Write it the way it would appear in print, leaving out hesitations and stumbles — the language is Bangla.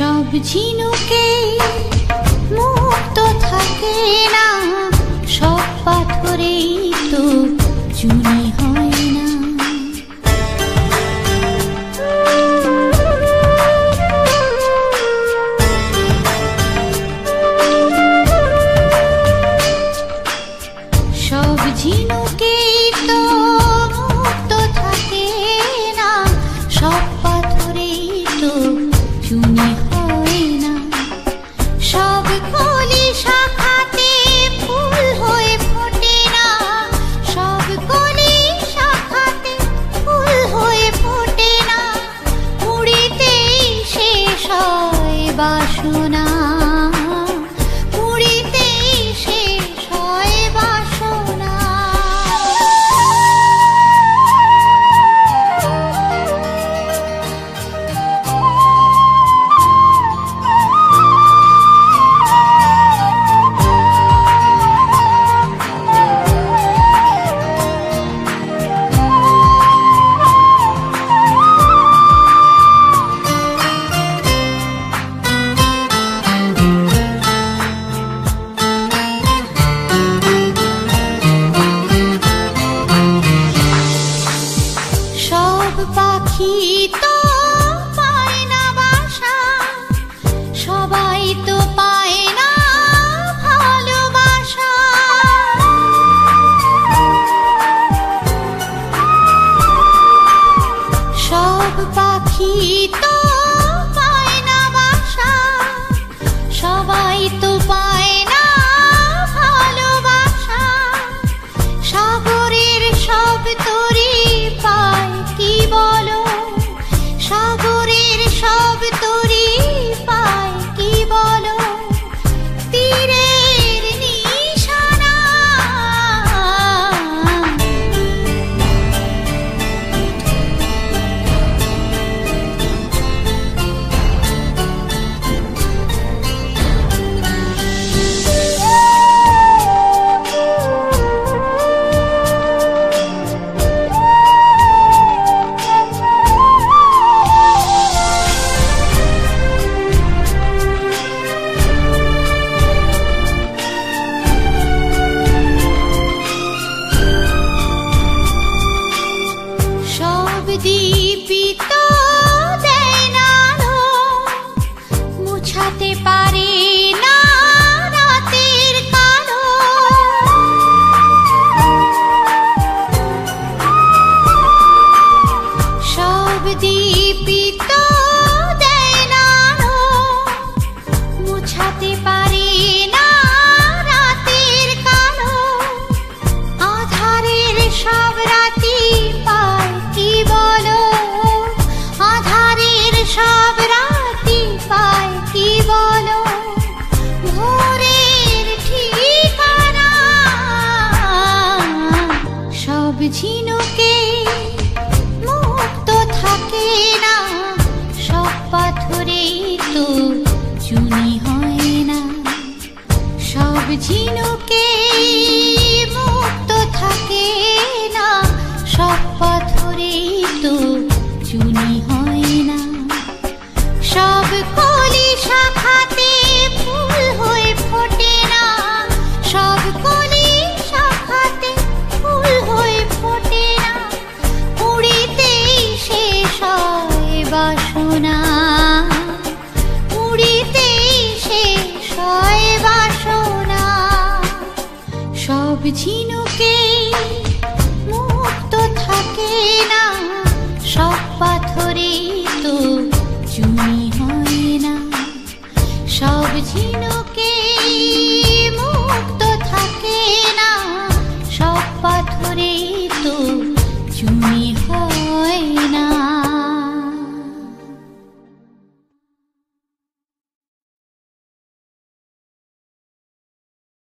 সব ঝিনুকে মুক্ত থাকে না, সব পাথরেই তো চুনি হয় না। সব ঝিনুকে তো মুক্ত থাকে না, সব পাথরেই তো চুনি হয় না। সব কলি শাখাতে ফুল হয়ে ফোটে না, সব কলি শাখাতে ফুল হয়ে ফোটে না। পুরীতেই শেষ হয় বাসনা, পুরীতেই শেষ হয় বাসনা। সব পাখি তো পায় না বাসা, সবাই তো পায় না ভালোবাসা। সব পাখি তো পায় না বাসা, সবাই তো পায় না ভালোবাসা। সাগরের সব তরি পায় কি বলো, সাগরের সব তরি পায় কি বলো। তীরের নিশানা সব দীপিত দেয় না আলো, মুছাতে পারে না রাতের কালো। সব দীপিত দেয় না আলো, মুছাতে পারে না রাতের কালো। আধারের সব রাতি পায় কি বলো, আধারের সব রাতি পায় কি বলো। ভোরের ঠিকানা সব ঝিনুকে মুক্ত থাকে না, সব পাথরেই তো চুনি হয় না। সব ঝিনুকে মুক্ত থাকে না, সব পাথরেই তো চুনি হয় না। সব কলি শাখাতে ফুল হয়ে ফোটে না, সব কলি শাখাতে ফুল হয়ে ফোটে না। পুরীতেই শেষ হয় বাসনা, পুরীতেই শেষ হয় বাসনা। সব ঝিনুকে মুক্ত থাকে না, সব পাথরেই তো চুনি হয় না। সব ঝিনুকে মুক্ত থাকে না, সব পাথরেই তো চুনি